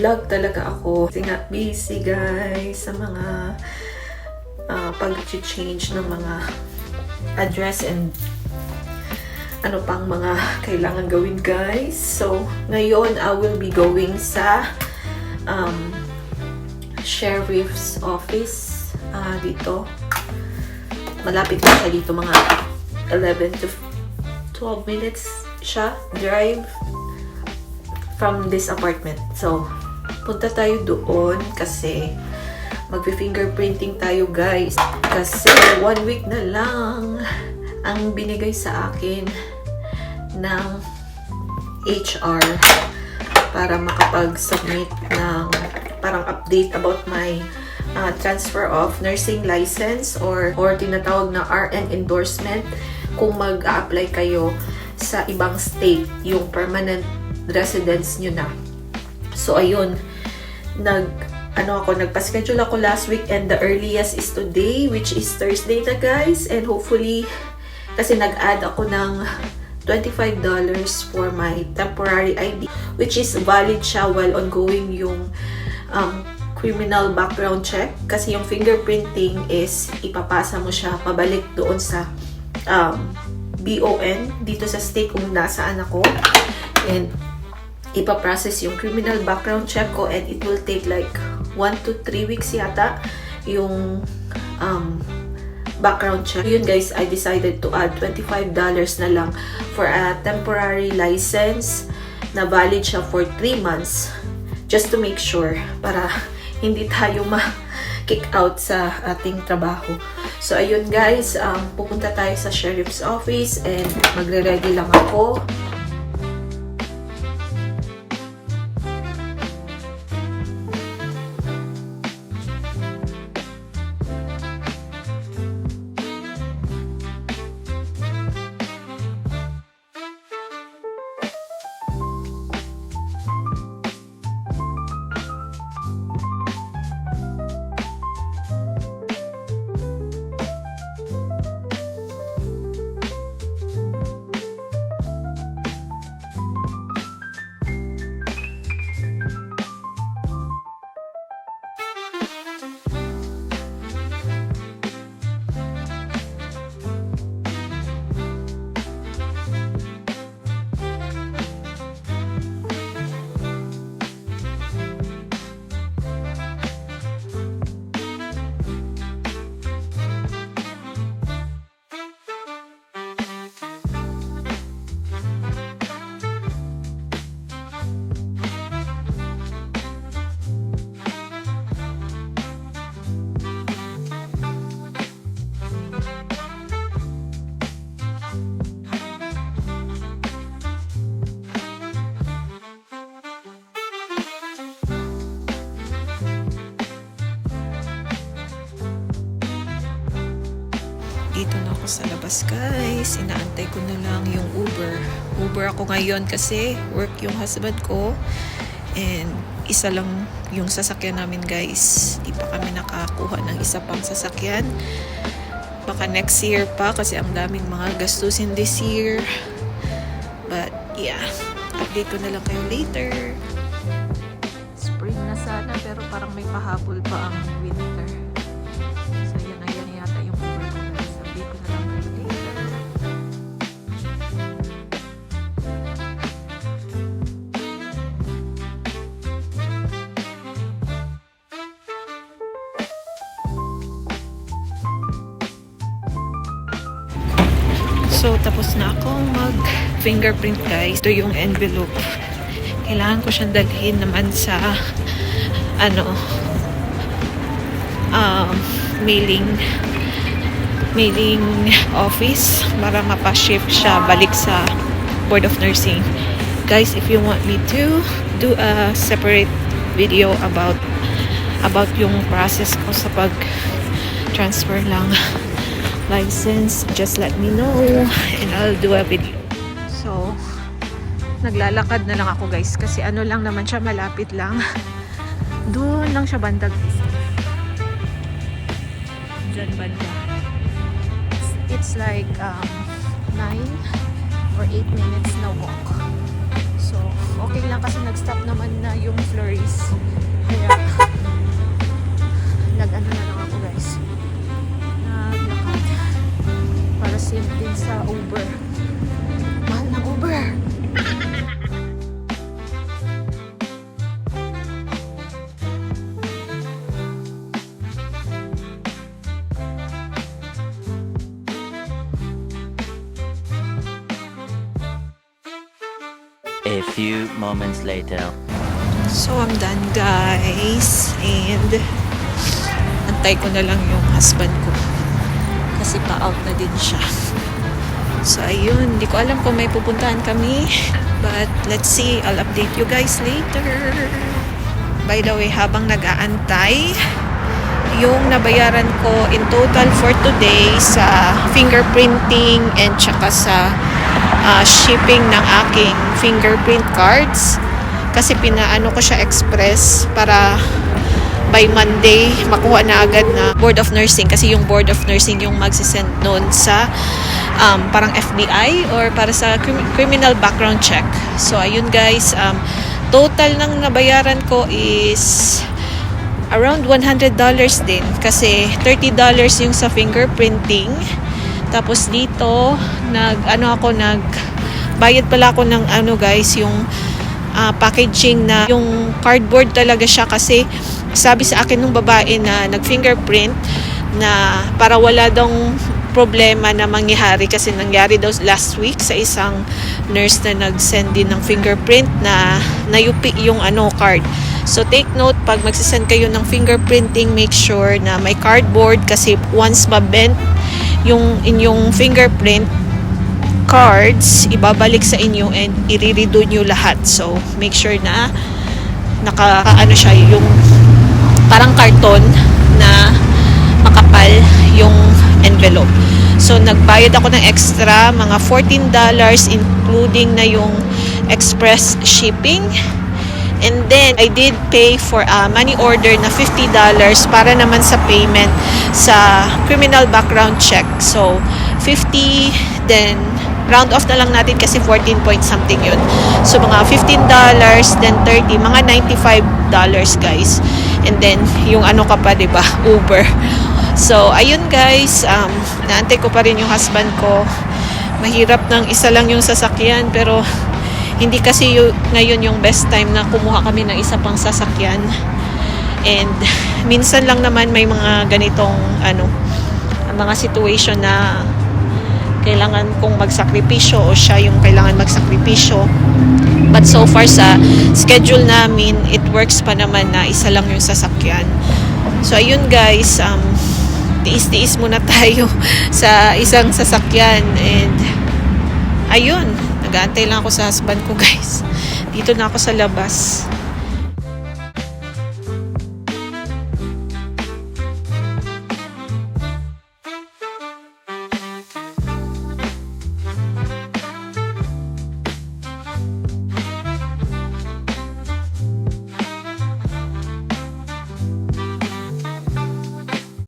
nag-vlog talaga ako. Kasi nga busy guys sa mga pag-change ng mga address and ano pang mga kailangan gawin guys. So, ngayon I will be going sa sheriff's office dito. Malapit na siya dito, mga 11 to 12 minutes siya drive from this apartment. So, punta tayo doon kasi magpi-fingerprinting tayo guys. Kasi 1 week na lang ang binigay sa akin ng HR para makapag-submit ng parang update about my transfer of nursing license or tinatawag na RN endorsement kung mag-a-apply kayo sa ibang state, yung permanent residence nyo na. So, ayun, nagpa-schedule ako last week and the earliest is today, which is Thursday na guys. And hopefully, kasi nag-add ako ng $25 for my temporary ID, which is valid siya while ongoing yung criminal background check. Kasi yung fingerprinting is ipapasa mo siya pabalik doon sa BON dito sa state kung nasaan ako. And ipaprocess yung criminal background check ko and it will take like 1 to 3 weeks yata yung background check. Yun guys, I decided to add $25 na lang for a temporary license na valid siya for 3 months just to make sure para hindi tayo ma-kick out sa ating trabaho. So ayun guys, pupunta tayo sa sheriff's office and magre-ready lang ako. Dito na ako sa labas guys. Inaantay ko na lang yung Uber ako ngayon kasi work yung husband ko. And isa lang yung sasakyan namin guys. Di pa kami nakakuha ng isa pang sasakyan. Baka next year pa kasi ang daming mga gastusin this year. But yeah, update ko na lang kayo later. Spring na sana pero parang may pahabol pa ang winter. So yan yata yung Uber ko guys. Update ko na lang kayo later. So, tapos na akong mag-fingerprint guys. Ito yung envelope. Kailangan ko siyang dalhin naman sa mailing office para mapa-ship siya balik sa Board of Nursing. Guys, if you want me to do a separate video about yung process ko sa pag-transfer lang license, just let me know and I'll do a video. So, naglalakad na lang ako guys kasi ano lang naman siya, malapit lang. Doon lang siya banda. Diyan banda. It's like 9 or 8 minutes na walk. So, okay lang kasi nag-stop naman na yung flurries. Kaya, nag-ano na lang ako guys. Naglakad. Para save din sa Uber. Mahal ng Uber! A few moments later. So, I'm done guys. And, antay ko na lang yung husband ko. Kasi pa-out na din siya. So, ayun. Hindi ko alam kung may pupuntahan kami. But, let's see. I'll update you guys later. By the way, habang nag-aantay, yung nabayaran ko in total for today sa fingerprinting and tsaka sa shipping ng aking fingerprint cards. Kasi pinaano ko siya express para by Monday makuha na agad na Board of Nursing, kasi yung Board of Nursing yung magsisend noon sa parang FBI or para sa criminal background check. So ayun guys, total ng nabayaran ko is around $100 din, kasi $30 yung sa fingerprinting. Tapos dito bayad pala ako ng guys, yung packaging na yung cardboard talaga siya, kasi sabi sa akin nung babae na nag-fingerprint na para wala daw problema na mangyari, kasi nangyari daw last week sa isang nurse na nag-send din ng fingerprint na nayupi yung card. So take note, pag magsisend kayo ng fingerprinting, make sure na may cardboard, kasi once mabent yung inyong fingerprint cards, ibabalik sa inyo and i-redo nyo lahat. So make sure na siya, yung parang karton na makapal yung envelope. So nagbayad ako ng extra mga $14 including na yung express shipping. And then I did pay for a money order na $50 para naman sa payment sa criminal background check. So 50, then round off na lang natin kasi 14 point something yun. So mga $15, then 30, mga $95 guys. And then yung ka pa, 'di ba? Uber. So ayun guys, naantay ko pa rin yung husband ko. Mahirap ng isa lang yung sasakyan, pero hindi kasi ngayon yung best time na kumuha kami ng isa pang sasakyan. And minsan lang naman may mga ganitong mga situation na kailangan kong magsakripisyo o siya yung kailangan magsakripisyo. But so far sa schedule namin, it works pa naman na isa lang yung sasakyan. So ayun guys, tiis-tiis muna tayo sa isang sasakyan. And ayun, nag-aantay lang ako sa husband ko guys. Dito na ako sa labas.